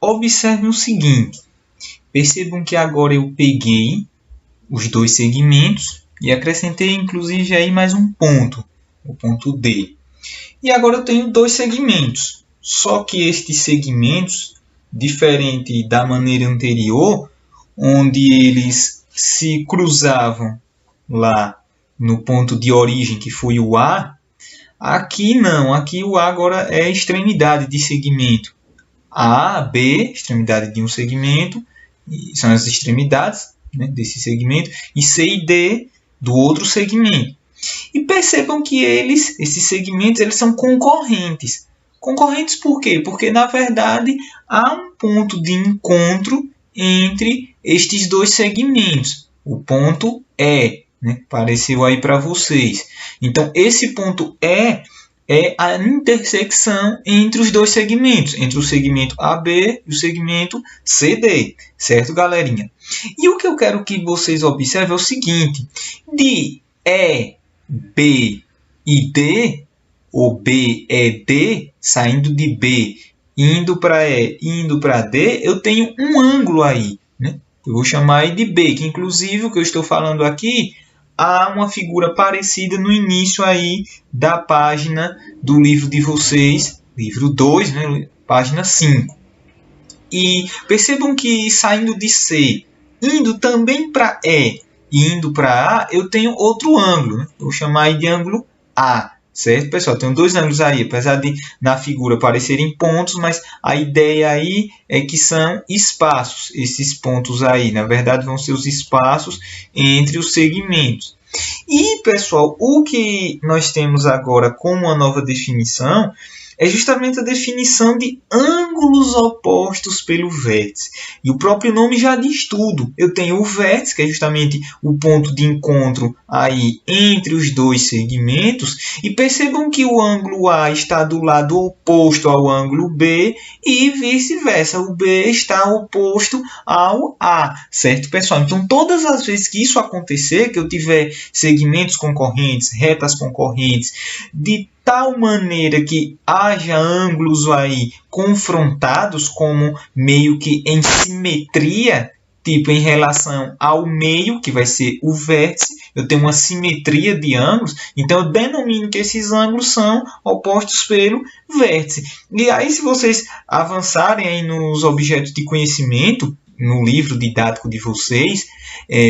observem o seguinte. Percebam que agora eu peguei os dois segmentos e acrescentei inclusive aí mais um ponto, o ponto D. E agora eu tenho dois segmentos. Só que estes segmentos, diferente da maneira anterior, onde eles se cruzavam lá no ponto de origem, que foi o A, aqui não. Aqui o A agora é a extremidade de segmento. A, B, extremidade de um segmento, são as extremidades, né, desse segmento, e C e D do outro segmento. E percebam que esses segmentos, eles são concorrentes. Concorrentes por quê? Porque, na verdade, há um ponto de encontro entre estes dois segmentos. O ponto E, né, apareceu aí para vocês. Então, esse ponto E é a intersecção entre os dois segmentos, entre o segmento AB e o segmento CD, certo, galerinha? E o que eu quero que vocês observem é o seguinte, de E, B e D, ou B, E, D, saindo de B, indo para E, indo para D, eu tenho um ângulo aí, né? Eu vou chamar aí de B, que inclusive o que eu estou falando aqui, há uma figura parecida no início aí da página do livro de vocês, livro 2, né, página 5. E percebam que saindo de C, indo também para E e indo para A, eu tenho outro ângulo, né? Eu vou chamar aí de ângulo A. Certo, pessoal? Tem dois ângulos aí, apesar de na figura parecerem pontos, mas a ideia aí é que são espaços. Esses pontos aí, na verdade, vão ser os espaços entre os segmentos. E, pessoal, o que nós temos agora como uma nova definição é justamente a definição de ângulos opostos pelo vértice. E o próprio nome já diz tudo. Eu tenho o vértice, que é justamente o ponto de encontro aí entre os dois segmentos. E percebam que o ângulo A está do lado oposto ao ângulo B e vice-versa. O B está oposto ao A, certo, pessoal? Então, todas as vezes que isso acontecer, que eu tiver segmentos concorrentes, retas concorrentes, de tal maneira que haja ângulos aí confrontados como meio que em simetria, tipo em relação ao meio, que vai ser o vértice, eu tenho uma simetria de ângulos, então eu denomino que esses ângulos são opostos pelo vértice. E aí, se vocês avançarem aí nos objetos de conhecimento, no livro didático de vocês,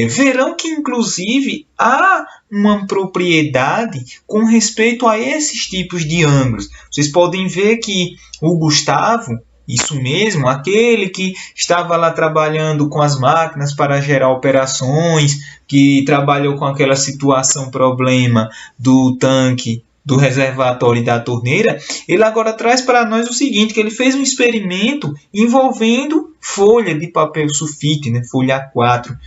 verão que, inclusive, há uma propriedade com respeito a esses tipos de ângulos. Vocês podem ver que o Gustavo, isso mesmo, aquele que estava lá trabalhando com as máquinas para gerar operações, que trabalhou com aquela situação, problema do tanque, do reservatório e da torneira, ele agora traz para nós o seguinte, que ele fez um experimento envolvendo folha de papel sulfite, né, folha A4.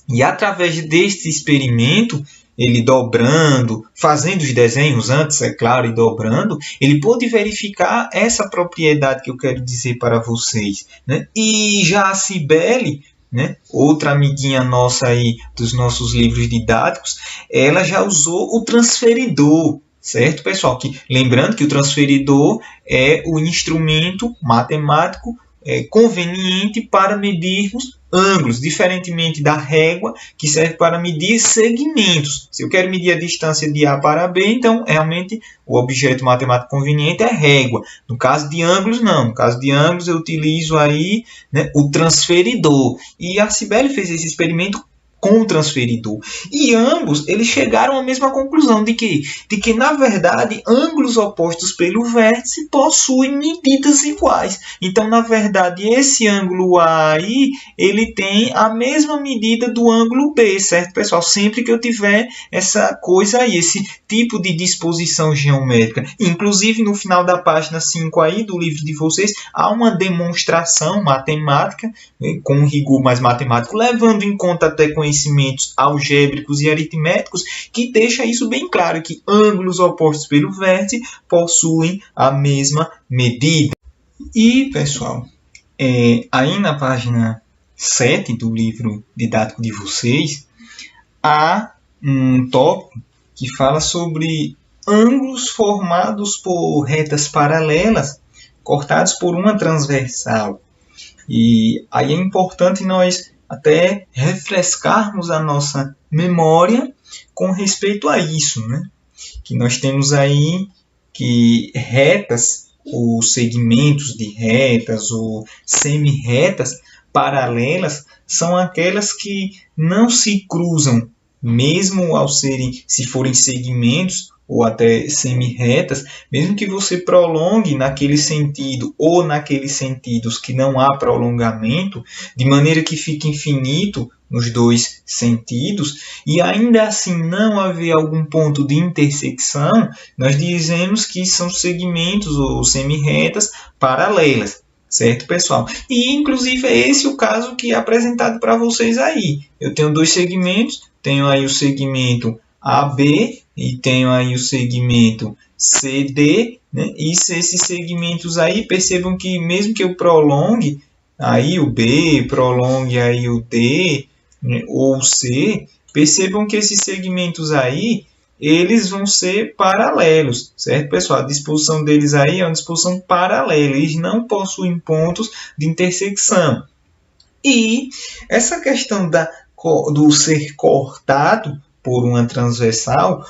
E através deste experimento, ele dobrando, fazendo os desenhos antes, é claro, e dobrando, ele pôde verificar essa propriedade que eu quero dizer para vocês, né? E já a Cibele, né, outra amiguinha nossa aí dos nossos livros didáticos, ela já usou o transferidor. Certo, pessoal? Lembrando que o transferidor é o instrumento matemático conveniente para medirmos ângulos, diferentemente da régua, que serve para medir segmentos. Se eu quero medir a distância de A para B, então, realmente, o objeto matemático conveniente é régua. No caso de ângulos, não. No caso de ângulos, eu utilizo aí, né, o transferidor. E a Cibele fez esse experimento com o transferidor. E ambos eles chegaram à mesma conclusão de que na verdade, ângulos opostos pelo vértice possuem medidas iguais. Então, na verdade, esse ângulo A aí, ele tem a mesma medida do ângulo B, certo, pessoal? Sempre que eu tiver essa coisa aí, esse tipo de disposição geométrica. Inclusive, no final da página 5 aí do livro de vocês, há uma demonstração matemática, né, com um rigor mais matemático, levando em conta até conhecimentos algébricos e aritméticos, que deixa isso bem claro, que ângulos opostos pelo vértice possuem a mesma medida. E, pessoal, aí na página 7 do livro didático de vocês, há um tópico que fala sobre ângulos formados por retas paralelas cortados por uma transversal. E aí é importante nós até refrescarmos a nossa memória com respeito a isso, né? Que nós temos aí que retas, ou segmentos de retas, ou semi-retas paralelas, são aquelas que não se cruzam, mesmo ao serem, se forem segmentos ou até semi-retas, mesmo que você prolongue naquele sentido ou naqueles sentidos que não há prolongamento, de maneira que fique infinito nos dois sentidos, e ainda assim não haver algum ponto de intersecção, nós dizemos que são segmentos ou semi-retas paralelas. Certo, pessoal? E, inclusive, é esse o caso que é apresentado para vocês aí. Eu tenho dois segmentos, tenho aí o segmento AB e tenho aí o segmento CD, né? E esses segmentos aí, percebam que mesmo que eu prolongue aí o B, prolongue aí o D, né? Ou o C, percebam que esses segmentos aí, eles vão ser paralelos, certo, pessoal? A disposição deles aí é uma disposição paralela, eles não possuem pontos de intersecção. E essa questão do ser cortado por uma transversal,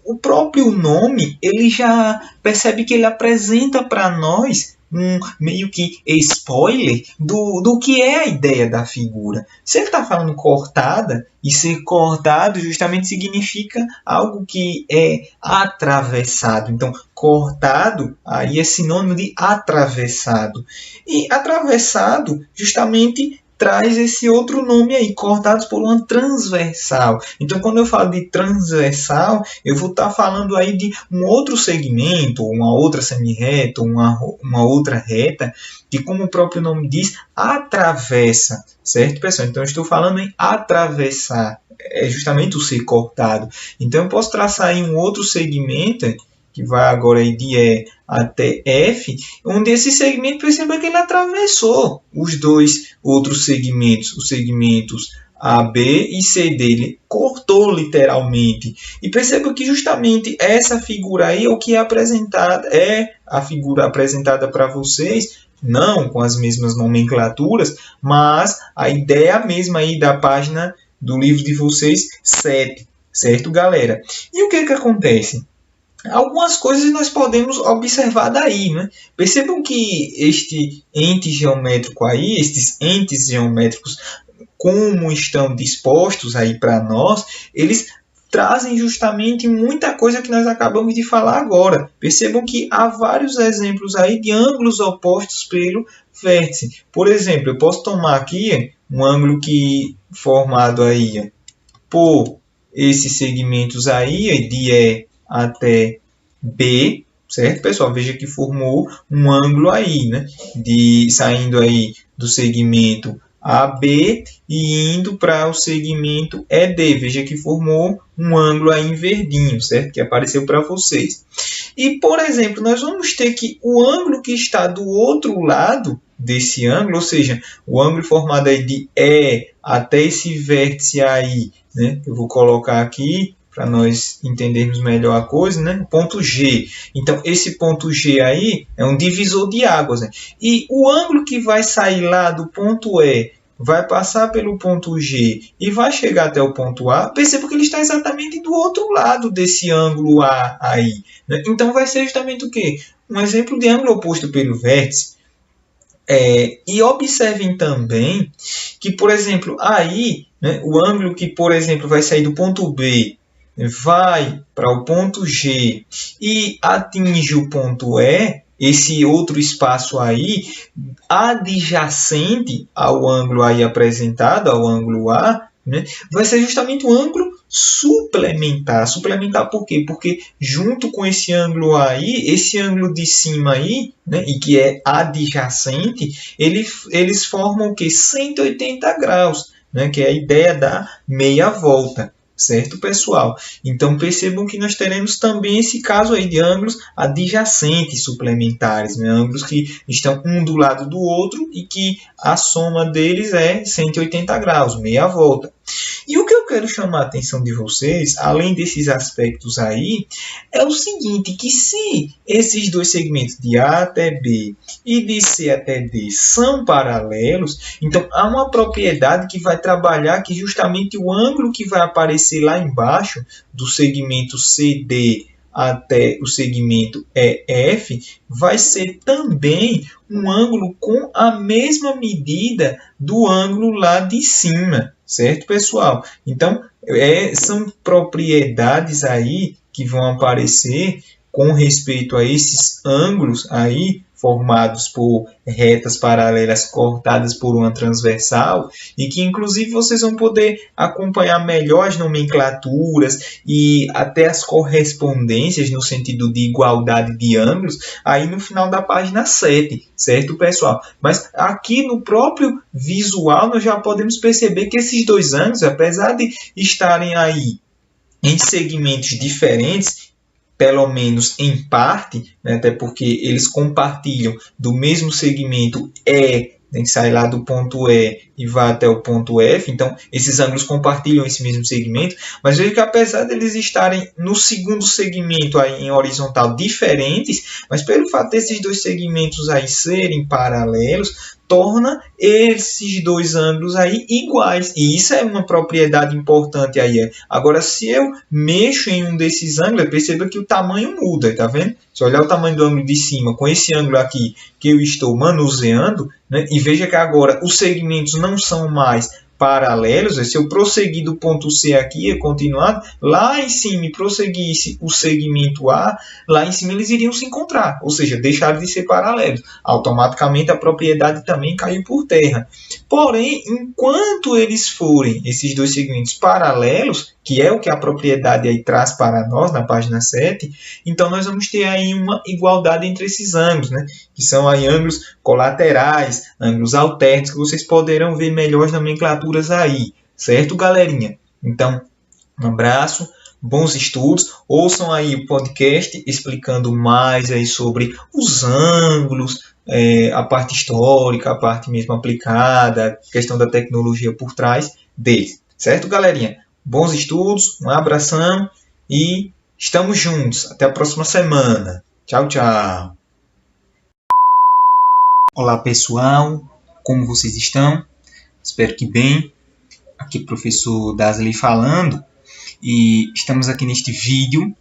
o próprio nome, ele já percebe que ele apresenta para nós um meio que spoiler do que é a ideia da figura. Se ele está falando cortada, e ser cortado justamente significa algo que é atravessado. Então, cortado aí é sinônimo de atravessado. E atravessado justamente traz esse outro nome aí, cortados por uma transversal. Então, quando eu falo de transversal, eu vou estar falando aí de um outro segmento, uma outra semi-reta, uma outra reta, que, como o próprio nome diz, atravessa, certo, pessoal? Então, eu estou falando em atravessar, é justamente o ser cortado. Então, eu posso traçar aí um outro segmento, que vai agora aí de E até F, onde esse segmento, perceba que ele atravessou os dois outros segmentos, os segmentos AB e CD, ele cortou literalmente. E perceba que justamente essa figura aí é o que é apresentada, é a figura apresentada para vocês, não com as mesmas nomenclaturas, mas a ideia mesma aí da página do livro de vocês 7, certo, galera? E o que acontece? Algumas coisas nós podemos observar daí, né? Percebam que este ente geométrico aí, estes entes geométricos, como estão dispostos aí para nós, eles trazem justamente muita coisa que nós acabamos de falar agora. Percebam que há vários exemplos aí de ângulos opostos pelo vértice. Por exemplo, eu posso tomar aqui um ângulo que formado aí por esses segmentos aí, de E até B, certo, pessoal? Veja que formou um ângulo aí, né? Saindo aí do segmento AB e indo para o segmento ED. Veja que formou um ângulo aí em verdinho, certo? Que apareceu para vocês. E, por exemplo, nós vamos ter que o ângulo que está do outro lado desse ângulo, ou seja, o ângulo formado aí de E até esse vértice aí, né? Eu vou colocar aqui para nós entendermos melhor a coisa, né? Ponto G. Então, esse ponto G aí é um divisor de águas, né? E o ângulo que vai sair lá do ponto E, vai passar pelo ponto G e vai chegar até o ponto A, perceba que ele está exatamente do outro lado desse ângulo A aí, né? Então, vai ser justamente o quê? Um exemplo de ângulo oposto pelo vértice. E observem também que, por exemplo, aí, né, o ângulo que, por exemplo, vai sair do ponto B, vai para o ponto G e atinge o ponto E, esse outro espaço aí, adjacente ao ângulo aí apresentado, ao ângulo A, né, vai ser justamente um ângulo suplementar. Suplementar por quê? Porque junto com esse ângulo aí, esse ângulo de cima aí, né, e que é adjacente, eles formam o quê? 180 graus, né, que é a ideia da meia volta. Certo, pessoal? Então, percebam que nós teremos também esse caso aí de ângulos adjacentes suplementares, né? Ângulos que estão um do lado do outro e que a soma deles é 180 graus, meia volta. E o que eu quero chamar a atenção de vocês, além desses aspectos aí, é o seguinte, que se esses dois segmentos de A até B e de C até D são paralelos, então há uma propriedade que vai trabalhar que justamente o ângulo que vai aparecer lá embaixo do segmento CD até o segmento EF vai ser também um ângulo com a mesma medida do ângulo lá de cima, certo, pessoal? Então, são propriedades aí que vão aparecer com respeito a esses ângulos aí formados por retas paralelas cortadas por uma transversal e que inclusive vocês vão poder acompanhar melhor as nomenclaturas e até as correspondências no sentido de igualdade de ângulos aí no final da página 7, certo, pessoal? Mas aqui no próprio visual nós já podemos perceber que esses dois ângulos, apesar de estarem aí em segmentos diferentes, pelo menos em parte, né, até porque eles compartilham do mesmo segmento E, tem que sair lá do ponto E e vai até o ponto F, então esses ângulos compartilham esse mesmo segmento, mas veja que apesar deles estarem no segundo segmento aí em horizontal diferentes, mas pelo fato desses dois segmentos aí serem paralelos, torna esses dois ângulos aí iguais. E isso é uma propriedade importante aí. Agora, se eu mexo em um desses ângulos, perceba que o tamanho muda, tá vendo? Se olhar o tamanho do ângulo de cima com esse ângulo aqui que eu estou manuseando, né, e veja que agora os segmentos não são mais paralelos, se eu prosseguir do ponto C aqui e continuar, lá em cima e prosseguisse o segmento A, lá em cima eles iriam se encontrar, ou seja, deixaram de ser paralelos. Automaticamente a propriedade também caiu por terra. Porém, enquanto eles forem esses dois segmentos paralelos, que é o que a propriedade aí traz para nós na página 7, então nós vamos ter aí uma igualdade entre esses ângulos, né? Que são aí ângulos colaterais, ângulos alternos, que vocês poderão ver melhor as nomenclaturas aí, certo, galerinha? Então, um abraço, bons estudos, ouçam aí o podcast explicando mais aí sobre os ângulos, a parte histórica, a parte mesmo aplicada, a questão da tecnologia por trás deles, certo, galerinha? Bons estudos, um abração e estamos juntos. Até a próxima semana. Tchau, tchau. Olá, pessoal. Como vocês estão? Espero que bem. Aqui é o professor Dasley falando. E estamos aqui neste vídeo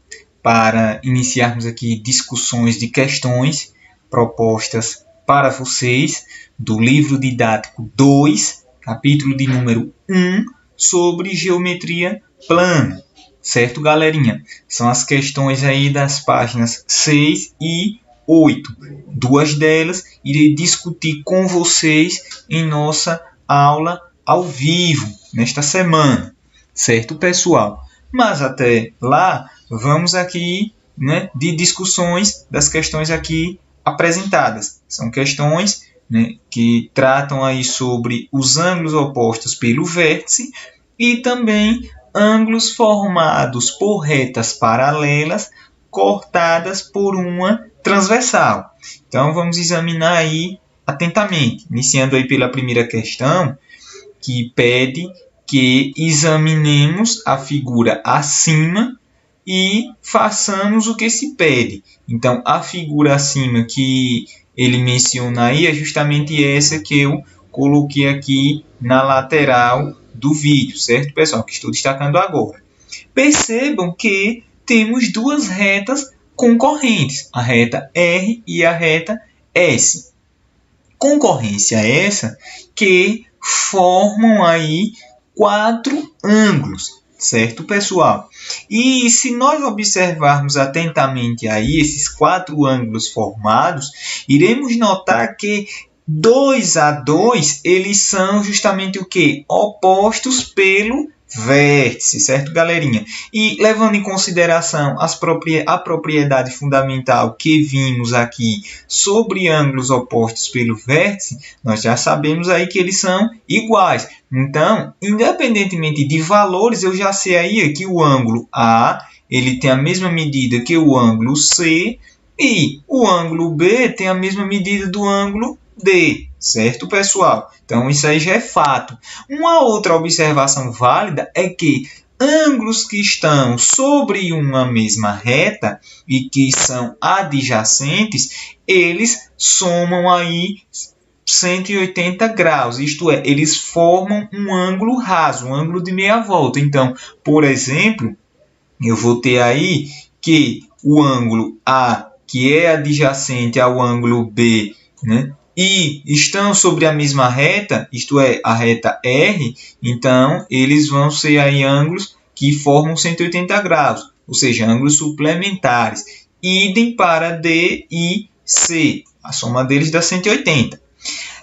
para iniciarmos aqui discussões de questões propostas para vocês do livro didático 2, capítulo de número 1, sobre geometria plana, certo, galerinha? São as questões aí das páginas 6 e 8. Duas delas irei discutir com vocês em nossa aula ao vivo, nesta semana, certo, pessoal? Mas até lá, vamos aqui, né, de discussões das questões aqui apresentadas. São questões, né, que tratam aí sobre os ângulos opostos pelo vértice e também ângulos formados por retas paralelas cortadas por uma transversal. Então vamos examinar aí atentamente, iniciando aí pela primeira questão, que pede que examinemos a figura acima e façamos o que se pede. Então a figura acima que ele menciona aí é justamente essa que eu coloquei aqui na lateral do vídeo, certo, pessoal? Que estou destacando agora. Percebam que temos duas retas concorrentes, a reta R e a reta S. Concorrência essa que formam aí 4 ângulos, certo, pessoal? E se nós observarmos atentamente aí esses 4 ângulos formados, iremos notar que 2 a 2, eles são justamente o quê? Opostos pelo vértice, certo, galerinha? E levando em consideração a propriedade fundamental que vimos aqui sobre ângulos opostos pelo vértice, nós já sabemos aí que eles são iguais. Então, independentemente de valores, eu já sei aí que o ângulo A ele tem a mesma medida que o ângulo C E o ângulo B tem a mesma medida do ângulo D, certo, pessoal? Então, isso aí já é fato. Uma outra observação válida é que ângulos que estão sobre uma mesma reta e que são adjacentes, eles somam aí 180 graus, isto é, eles formam um ângulo raso, um ângulo de meia volta. Então, por exemplo, eu vou ter aí que o ângulo A, que é adjacente ao ângulo B, né, e estão sobre a mesma reta, isto é, a reta R, então eles vão ser aí ângulos que formam 180 graus, ou seja, ângulos suplementares. Idem para D e C, a soma deles dá 180.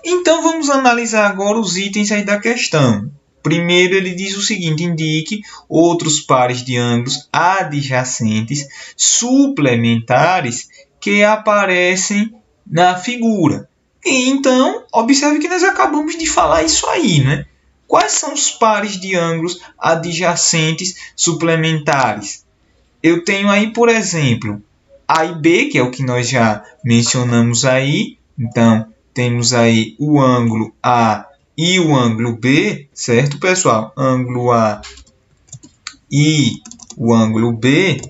Então, vamos analisar agora os itens aí da questão. Primeiro, ele diz o seguinte: indique outros pares de ângulos adjacentes suplementares que aparecem na figura. E, então, observe que nós acabamos de falar isso aí, né? Quais são os pares de ângulos adjacentes suplementares? Eu tenho aí, por exemplo, A e B, que é o que nós já mencionamos aí. Então, temos aí o ângulo A e o ângulo B, certo, pessoal? Ângulo A e o ângulo B.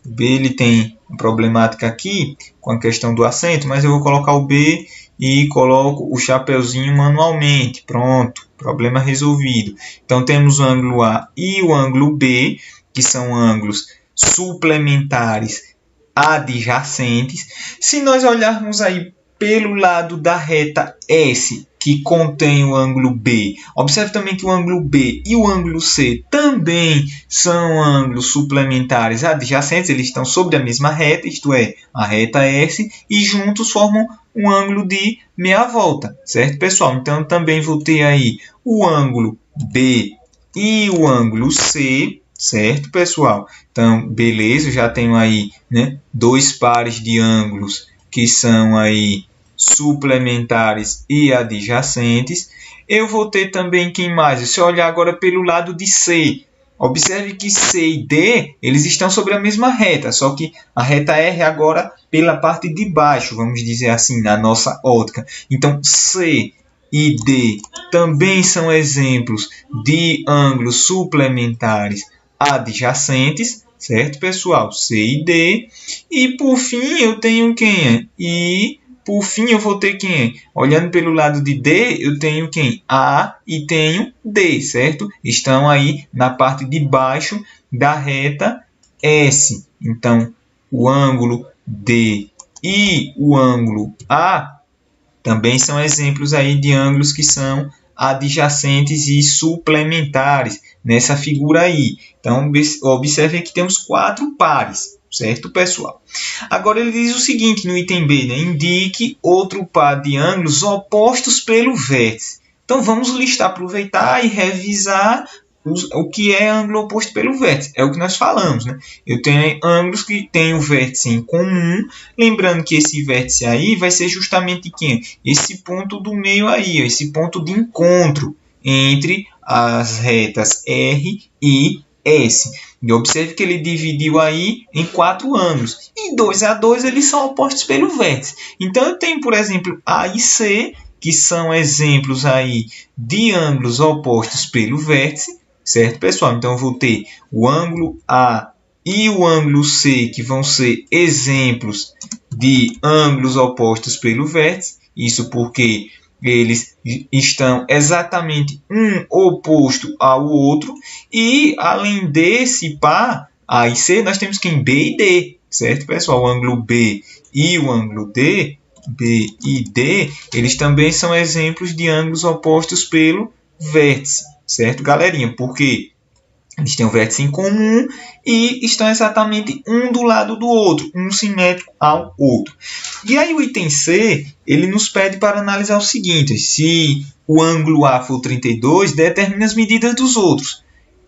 O B ele tem uma problemática aqui com a questão do acento, mas eu vou colocar o B e coloco o chapeuzinho manualmente. Pronto, problema resolvido. Então, temos o ângulo A e o ângulo B, que são ângulos suplementares adjacentes. Se nós olharmos aí pelo lado da reta S, que contém o ângulo B, observe também que o ângulo B e o ângulo C também são ângulos suplementares adjacentes, eles estão sobre a mesma reta, isto é, a reta S, e juntos formam um ângulo de meia volta, certo, pessoal? Então, também vou ter aí o ângulo B e o ângulo C, certo, pessoal? Então, beleza, eu já tenho aí, né, dois pares de ângulos que são aí suplementares e adjacentes. Eu vou ter também quem mais? Se eu olhar agora pelo lado de C, observe que C e D eles estão sobre a mesma reta, só que a reta R agora pela parte de baixo, vamos dizer assim, na nossa ótica. Então, C e D também são exemplos de ângulos suplementares adjacentes, certo, pessoal? C e D. E, por fim, eu tenho quem? E, por fim, eu vou ter quem? Olhando pelo lado de D, eu tenho quem? A e tenho D, certo? Estão aí na parte de baixo da reta S. Então, o ângulo D e o ângulo A também são exemplos aí de ângulos que são adjacentes e suplementares nessa figura aí. Então, observem que temos 4 pares, certo, pessoal? Agora, ele diz o seguinte no item B, né? Indique outro par de ângulos opostos pelo vértice. Então, vamos listar, aproveitar e revisar o que é ângulo oposto pelo vértice. É o que nós falamos, né? Eu tenho ângulos que têm o vértice em comum. Lembrando que esse vértice aí vai ser justamente quem? Esse ponto do meio aí, ó, esse ponto de encontro entre as retas R e S. E observe que ele dividiu aí em 4 ângulos. E 2 a 2 eles são opostos pelo vértice. Então, eu tenho, por exemplo, A e C, que são exemplos aí de ângulos opostos pelo vértice. Certo, pessoal? Então, eu vou ter o ângulo A e o ângulo C, que vão ser exemplos de ângulos opostos pelo vértice. Isso porque eles estão exatamente um oposto ao outro. E, além desse par, A e C, nós temos quem? B e D. Certo, pessoal? O ângulo B e o ângulo D, B e D, eles também são exemplos de ângulos opostos pelo vértice. Certo, galerinha? Porque eles têm um vértice em comum e estão exatamente um do lado do outro, um simétrico ao outro. E aí o item C, ele nos pede para analisar o seguinte: se o ângulo A for 32, determine as medidas dos outros.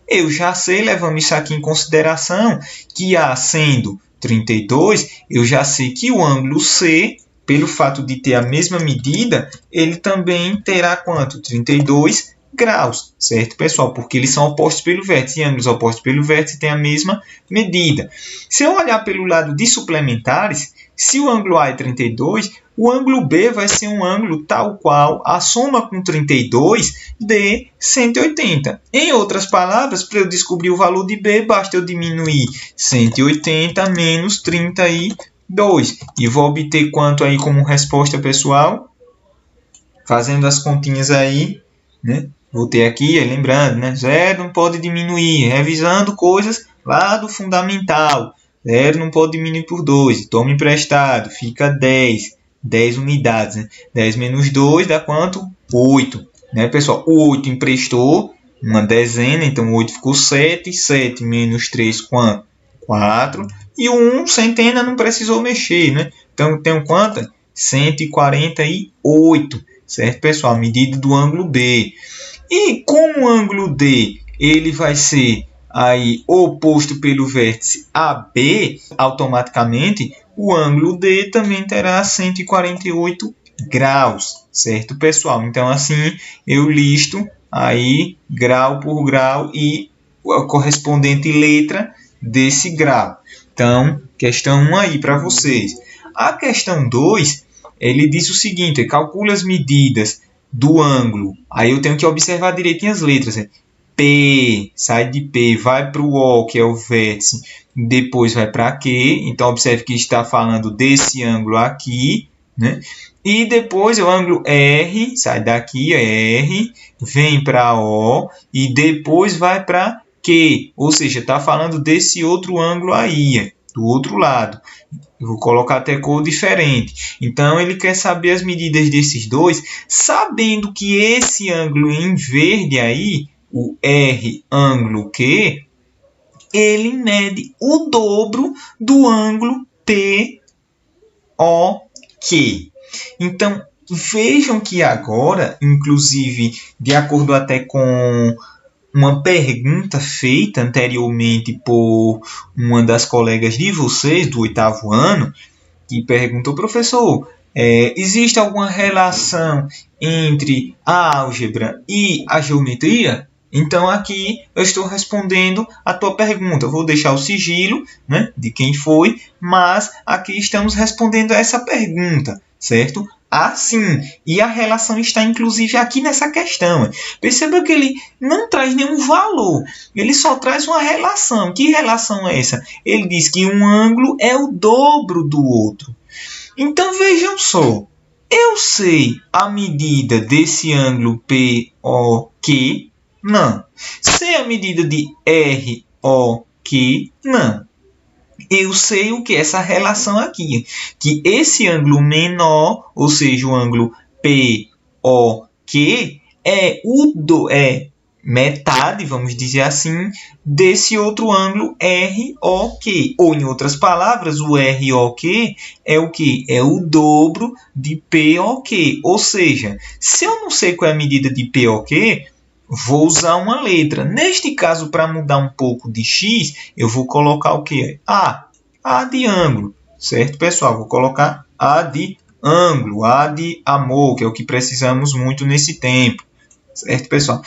Eu já sei, levando isso aqui em consideração, que A sendo 32, eu já sei que o ângulo C, pelo fato de ter a mesma medida, ele também terá quanto? 32 graus, certo, pessoal? Porque eles são opostos pelo vértice, e ângulos opostos pelo vértice têm a mesma medida. Se eu olhar pelo lado de suplementares, Se o ângulo A é 32, o ângulo B vai ser um ângulo tal qual a soma com 32 de 180. Em outras palavras, para eu descobrir o valor de B, basta eu diminuir 180 menos 32. E vou obter quanto aí como resposta, pessoal? Fazendo as continhas aí, né? Vou ter aqui, lembrando, né? 0 não pode diminuir, revisando coisas lá do fundamental. 0 não pode diminuir por 2, toma emprestado, fica 10. 10 unidades, né? 10 menos 2 dá quanto? 8. Né, pessoal? O 8 emprestou uma dezena, então o 8 ficou 7. 7 menos 3, quanto? 4. E o 1, centena, não precisou mexer, né? Então, eu tenho quanto? 148. Certo, pessoal? A medida do ângulo B. E como o ângulo D ele vai ser aí oposto pelo vértice AB, automaticamente o ângulo D também terá 148 graus, certo, pessoal? Então, assim, eu listo aí grau por grau e a correspondente letra desse grau. Então, questão 1 aí para vocês. A questão 2, ele diz o seguinte: calcule as medidas do ângulo. Aí eu tenho que observar direitinho as letras, né? P, sai de P, vai para o O, que é o vértice, depois vai para Q. Então, observe que está falando desse ângulo aqui, né? E depois o ângulo R, sai daqui, R, vem para O e depois vai para Q. Ou seja, está falando desse outro ângulo aí, do outro lado. Eu vou colocar até cor diferente. Então, ele quer saber as medidas desses dois, sabendo que esse ângulo em verde aí, o R ângulo Q, ele mede o dobro do ângulo POQ. Então, vejam que agora, inclusive, de acordo até com uma pergunta feita anteriormente por uma das colegas de vocês, do 8º ano, que perguntou: professor, existe alguma relação entre a álgebra e a geometria? Então, aqui eu estou respondendo a tua pergunta. Eu vou deixar o sigilo, né, de quem foi, mas aqui estamos respondendo a essa pergunta, certo? Sim. E a relação está, inclusive, aqui nessa questão. Perceba que ele não traz nenhum valor. Ele só traz uma relação. Que relação é essa? Ele diz que um ângulo é o dobro do outro. Então, vejam só. Eu sei a medida desse ângulo POQ? Não. Sei a medida de ROQ? Não. Eu sei o que é essa relação aqui, que esse ângulo menor, ou seja, o ângulo POQ, é metade, vamos dizer assim, desse outro ângulo ROQ. Ou, em outras palavras, o ROQ é o que? É o dobro de POQ. Ou seja, se eu não sei qual é a medida de POQ, vou usar uma letra. Neste caso, para mudar um pouco de x, eu vou colocar o quê? A de ângulo. Certo, pessoal? Vou colocar A de ângulo, A de amor, que é o que precisamos muito nesse tempo. Certo, pessoal?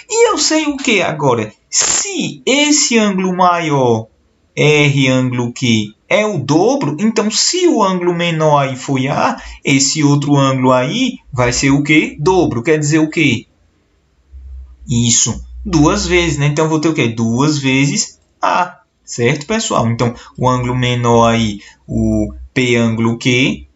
E eu sei o que agora? Se esse ângulo maior, R ângulo Q, é o dobro, então se o ângulo menor aí foi A, esse outro ângulo aí vai ser o quê? Dobro. Quer dizer o quê? Isso, 2 vezes, né? Então, vou ter o quê? 2 vezes A, certo, pessoal? Então, o ângulo menor aí, o P ângulo Q,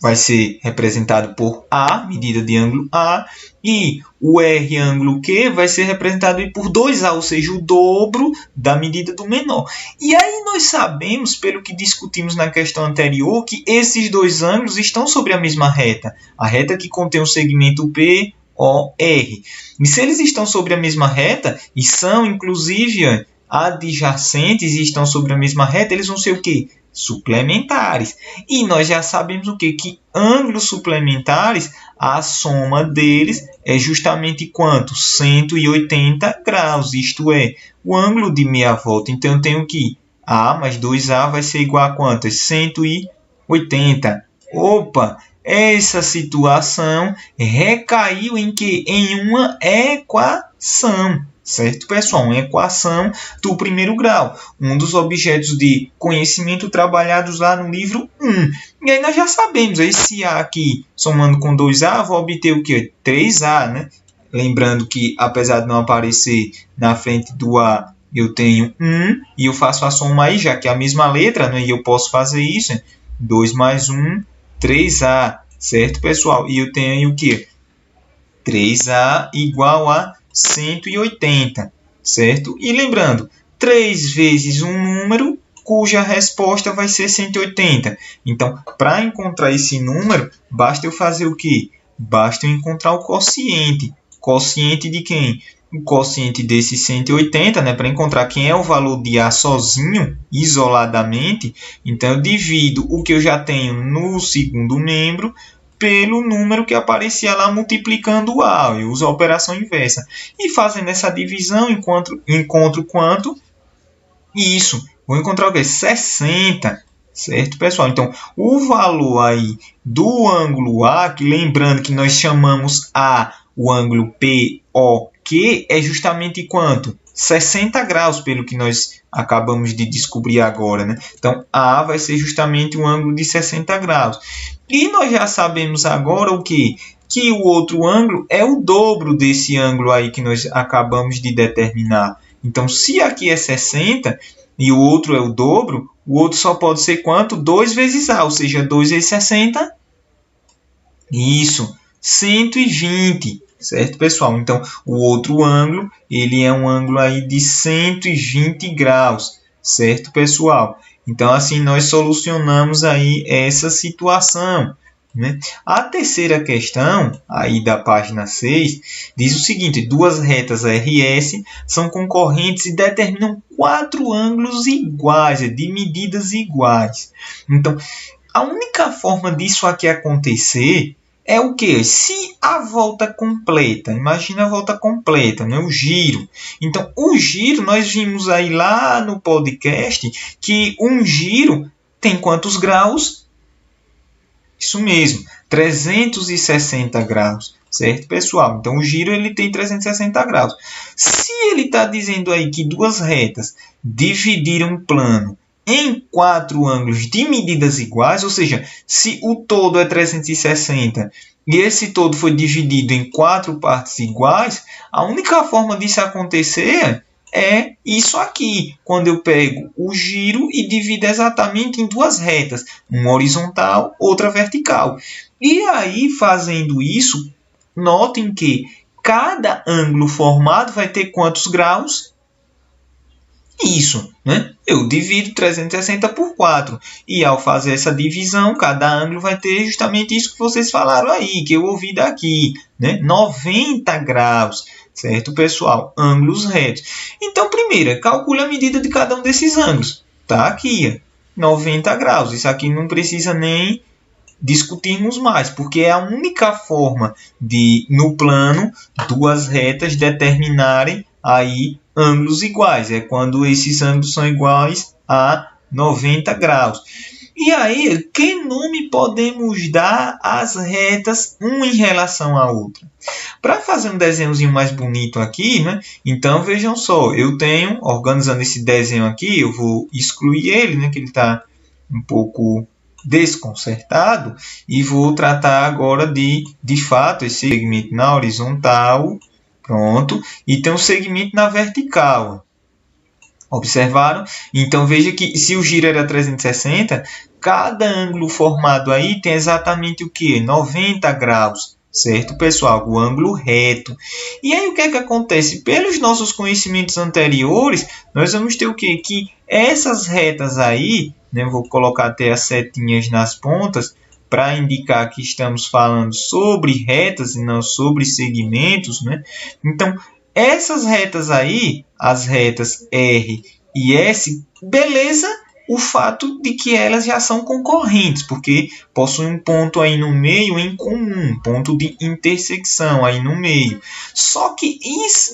vai ser representado por A, medida de ângulo A, e o R ângulo Q vai ser representado aí por 2A, ou seja, o dobro da medida do menor. E aí nós sabemos, pelo que discutimos na questão anterior, que esses dois ângulos estão sobre a mesma reta. A reta que contém o segmento P, OR. E se eles estão sobre a mesma reta, e são, inclusive, adjacentes e estão sobre a mesma reta, eles vão ser o quê? Suplementares. E nós já sabemos o quê? Que ângulos suplementares, a soma deles é justamente quanto? 180 graus, isto é, o ângulo de meia volta. Então, eu tenho que A mais 2A vai ser igual a quanto? 180. Opa! Essa situação recaiu em que? Em uma equação, certo, pessoal? Uma equação do primeiro grau, um dos objetos de conhecimento trabalhados lá no livro 1. E aí nós já sabemos, esse A aqui, somando com 2A, vou obter o quê? 3A, né? Lembrando que, apesar de não aparecer na frente do A, eu tenho 1, e eu faço a soma aí, já que é a mesma letra, né? E eu posso fazer isso, 2 mais 1, 3A, certo, pessoal? E eu tenho aí o quê? 3A igual a 180, certo? E lembrando, 3 vezes um número cuja resposta vai ser 180. Então, para encontrar esse número, basta eu fazer o quê? Basta eu encontrar o quociente. Quociente de quem? O quociente desse 180, né? Para encontrar quem é o valor de A sozinho, isoladamente. Então, eu divido o que eu já tenho no segundo membro pelo número que aparecia lá multiplicando o A. Eu uso a operação inversa. E fazendo essa divisão, encontro quanto? Isso. Vou encontrar o quê? 60. Certo, pessoal? Então, o valor aí do ângulo A, que lembrando que nós chamamos A o ângulo POQ, é justamente quanto? 60 graus, pelo que nós acabamos de descobrir agora, né? Então, A vai ser justamente um ângulo de 60 graus. E nós já sabemos agora o quê? Que o outro ângulo é o dobro desse ângulo aí que nós acabamos de determinar. Então, se aqui é 60 e o outro é o dobro, o outro só pode ser quanto? 2 vezes A, ou seja, 2 vezes 60. Isso, 120. Certo, pessoal? Então, o outro ângulo, ele é um ângulo aí de 120 graus. Certo, pessoal? Então, assim, nós solucionamos aí essa situação, né? A terceira questão, aí da página 6, diz o seguinte: duas retas RS são concorrentes e determinam 4 ângulos iguais, de medidas iguais. Então, a única forma disso aqui acontecer é o que? Se a volta completa, imagina a volta completa, né? O giro. Então, o giro, nós vimos aí lá no podcast que um giro tem quantos graus? Isso mesmo, 360 graus, certo, pessoal? Então, o giro ele tem 360 graus. Se ele está dizendo aí que duas retas dividiram um plano em 4 ângulos de medidas iguais, ou seja, se o todo é 360 e esse todo foi dividido em 4 partes iguais, a única forma disso acontecer é isso aqui, quando eu pego o giro e divido exatamente em 2 retas, uma horizontal, outra vertical. E aí, fazendo isso, notem que cada ângulo formado vai ter quantos graus? Isso, né? Eu divido 360 por 4. E ao fazer essa divisão, cada ângulo vai ter justamente isso que vocês falaram aí, que eu ouvi daqui, né? 90 graus, certo, pessoal? Ângulos retos. Então, primeiro, calcule a medida de cada um desses ângulos. Tá aqui, ó, 90 graus. Isso aqui não precisa nem discutirmos mais, porque é a única forma de, no plano, duas retas determinarem aí ângulos iguais. É quando esses ângulos são iguais a 90 graus. E aí, que nome podemos dar às retas uma em relação à outra? Para fazer um desenhozinho mais bonito aqui, né? Então, vejam só, eu tenho, organizando esse desenho aqui, eu vou excluir ele, né? Que ele está um pouco desconcertado, e vou tratar agora de fato, esse segmento na horizontal. Pronto. E tem um segmento na vertical. Observaram? Então, veja que se o giro era 360, cada ângulo formado aí tem exatamente o quê? 90 graus. Certo, pessoal? O ângulo reto. E aí, o que é que acontece? Pelos nossos conhecimentos anteriores, nós vamos ter o quê? Que essas retas aí, né, vou colocar até as setinhas nas pontas, para indicar que estamos falando sobre retas e não sobre segmentos, né? Então, essas retas aí, as retas R e S, beleza, o fato de que elas já são concorrentes, porque possuem um ponto aí no meio em comum, ponto de intersecção aí no meio. Só que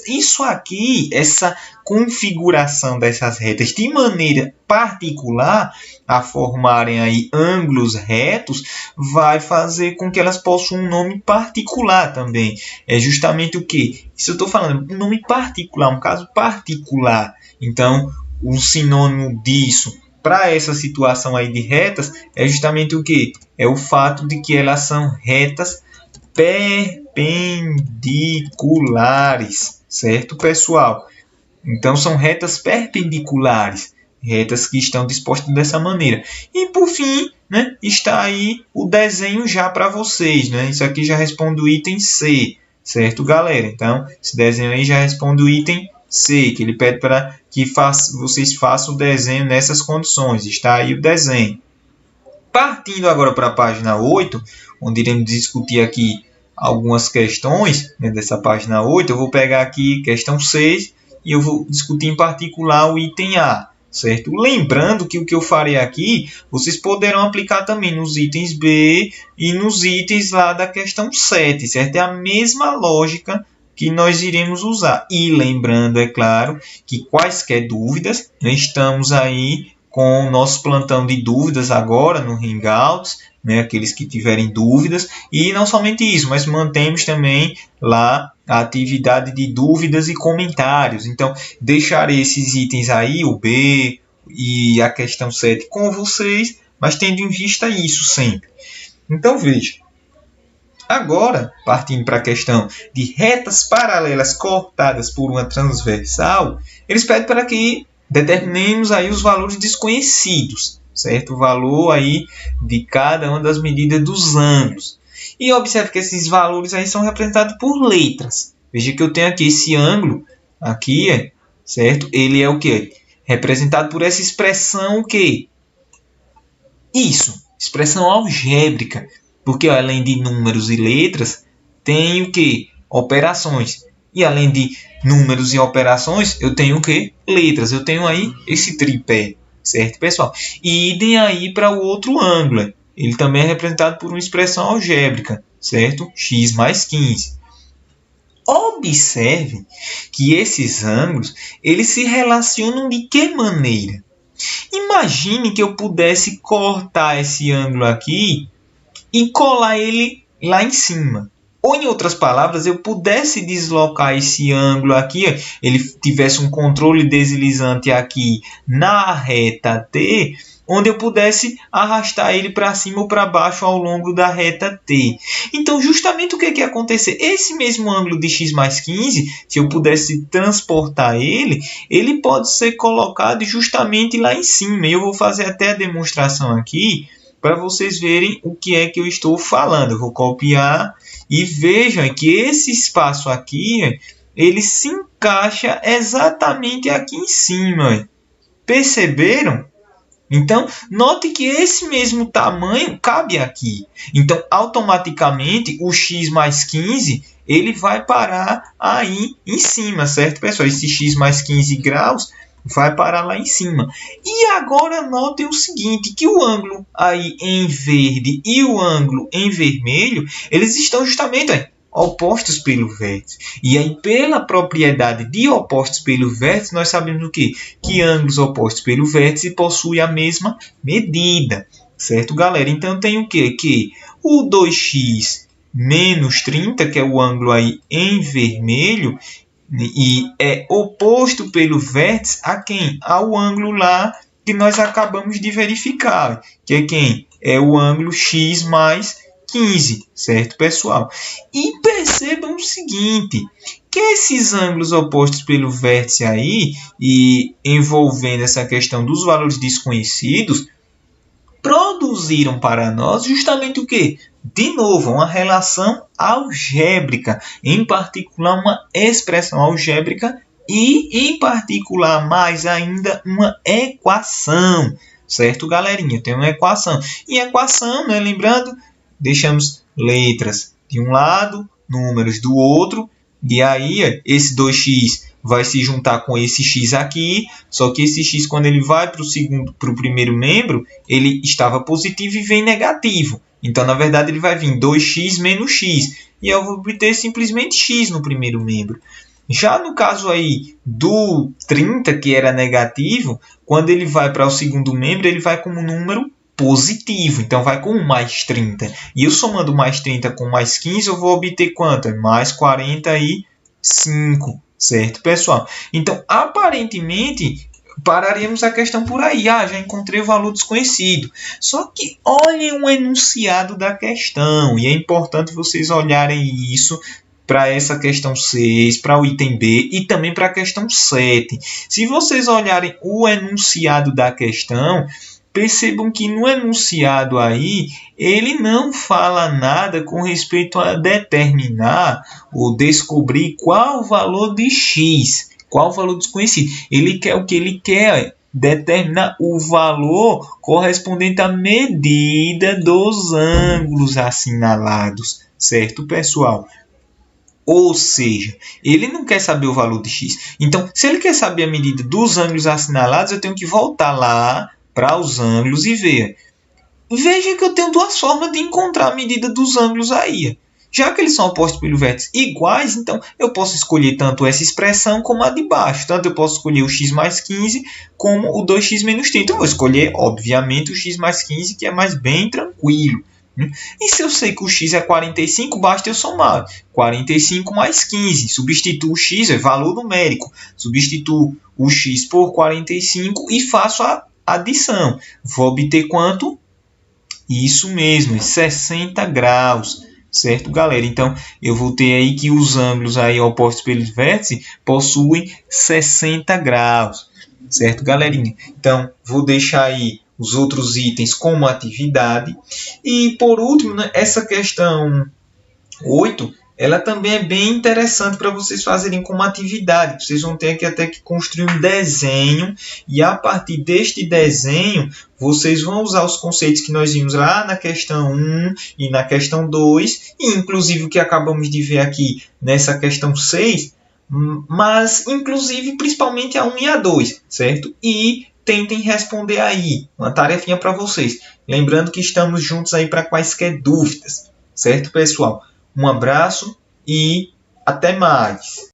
isso aqui, essa configuração dessas retas de maneira particular a formarem aí ângulos retos, vai fazer com que elas possuam um nome particular também. É justamente o que? Isso eu estou falando, um nome particular, um caso particular. Então, o sinônimo disso para essa situação aí de retas é justamente o que? É o fato de que elas são retas perpendiculares, certo, pessoal? Então, são retas perpendiculares, retas que estão dispostas dessa maneira. E, por fim, né, está aí o desenho já para vocês. Né? Isso aqui já responde o item C, certo, galera? Então, esse desenho aí já responde o item C, que ele pede para que vocês façam o desenho nessas condições. Está aí o desenho. Partindo agora para a página 8, onde iremos discutir aqui algumas questões, né, dessa página 8, eu vou pegar aqui questão 6 e eu vou discutir em particular o item A, certo? Lembrando que o que eu farei aqui, vocês poderão aplicar também nos itens B e nos itens lá da questão 7, certo? É a mesma lógica que nós iremos usar. E lembrando, é claro, que quaisquer dúvidas, nós estamos aí com o nosso plantão de dúvidas agora no Hangouts, né, aqueles que tiverem dúvidas. E não somente isso, mas mantemos também lá a atividade de dúvidas e comentários. Então, deixarei esses itens aí, o B e a questão 7 com vocês, mas tendo em vista isso sempre. Então, veja. Agora, partindo para a questão de retas paralelas cortadas por uma transversal, eles pedem para que determinemos aí os valores desconhecidos, certo? O valor aí de cada uma das medidas dos ângulos. E observe que esses valores aí são representados por letras. Veja que eu tenho aqui esse ângulo, aqui, certo? Ele é o quê? Representado por essa expressão o quê? Isso, expressão algébrica. Porque além de números e letras, tem o quê? Operações. E além de números e operações, eu tenho o quê? Letras. Eu tenho aí esse tripé, certo, pessoal? E idem aí para o outro ângulo. Ele também é representado por uma expressão algébrica, certo? X mais 15. Observe que esses ângulos, eles se relacionam de que maneira? Imagine que eu pudesse cortar esse ângulo aqui e colar ele lá em cima. Ou, em outras palavras, eu pudesse deslocar esse ângulo aqui, ele tivesse um controle deslizante aqui na reta T, onde eu pudesse arrastar ele para cima ou para baixo ao longo da reta T. Então, justamente o que ia acontecer? Esse mesmo ângulo de x mais 15, se eu pudesse transportar ele, ele pode ser colocado justamente lá em cima. Eu vou fazer até a demonstração aqui, para vocês verem o que é que eu estou falando. Eu vou copiar e vejam que esse espaço aqui, ele se encaixa exatamente aqui em cima. Perceberam? Então, note que esse mesmo tamanho cabe aqui. Então, automaticamente, o x mais 15, ele vai parar aí em cima, certo, pessoal? Esse x mais 15 graus vai parar lá em cima. E agora notem o seguinte, que o ângulo aí em verde e o ângulo em vermelho, eles estão justamente opostos pelo vértice. E aí, pela propriedade de opostos pelo vértice, nós sabemos o quê? Que ângulos opostos pelo vértice possuem a mesma medida. Certo, galera? Então, tem o quê? Que o 2x menos 30, que é o ângulo aí em vermelho, e é oposto pelo vértice a quem? Ao ângulo lá que nós acabamos de verificar, que é quem? É o ângulo x mais 15, certo, pessoal? E percebam o seguinte, que esses ângulos opostos pelo vértice aí, e envolvendo essa questão dos valores desconhecidos, produziram para nós justamente o quê? De novo, uma relação algébrica, em particular uma expressão algébrica e, em particular, mais ainda, uma equação, certo, galerinha? Tem uma equação. E equação, né, lembrando, deixamos letras de um lado, números do outro, e aí esse 2x vai se juntar com esse x aqui, só que esse x, quando ele vai para o primeiro membro, ele estava positivo e vem negativo. Então, na verdade, ele vai vir 2x menos x. E eu vou obter simplesmente x no primeiro membro. Já no caso aí do 30, que era negativo, quando ele vai para o segundo membro, ele vai como número positivo. Então, vai com mais 30. E eu somando mais 30 com mais 15, eu vou obter quanto? Mais 45. Certo, pessoal? Então, aparentemente, pararíamos a questão por aí. Já encontrei o valor desconhecido. Só que olhem o enunciado da questão. E é importante vocês olharem isso para essa questão 6, para o item B e também para a questão 7. Se vocês olharem o enunciado da questão, percebam que no enunciado aí, ele não fala nada com respeito a determinar ou descobrir qual o valor de x, qual o valor desconhecido. Ele quer o que ele quer, determinar o valor correspondente à medida dos ângulos assinalados, certo, pessoal? Ou seja, ele não quer saber o valor de x. Então, se ele quer saber a medida dos ângulos assinalados, eu tenho que voltar lá para os ângulos e ver. Veja que eu tenho duas formas de encontrar a medida dos ângulos aí. Já que eles são opostos pelo vértice iguais, então eu posso escolher tanto essa expressão como a de baixo. Tanto eu posso escolher o x mais 15 como o 2x menos 30. Eu vou escolher, obviamente, o x mais 15, que é mais bem tranquilo. E se eu sei que o x é 45, basta eu somar 45 mais 15. Substituo o x, é valor numérico. Substituo o x por 45 e faço a adição. Vou obter quanto? Isso mesmo, 60 graus. Certo, galera? Então, eu vou ter aí que os ângulos aí opostos pelos vértices possuem 60 graus. Certo, galerinha? Então, vou deixar aí os outros itens como atividade. E, por último, né, essa questão 8, ela também é bem interessante para vocês fazerem como atividade. Vocês vão ter que até que construir um desenho. E, a partir deste desenho, vocês vão usar os conceitos que nós vimos lá na questão 1 e na questão 2. E, inclusive, o que acabamos de ver aqui nessa questão 6. Mas, inclusive, principalmente a 1 e a 2, certo? E tentem responder aí, uma tarefinha para vocês. Lembrando que estamos juntos aí para quaisquer dúvidas, certo, pessoal? Um abraço e até mais!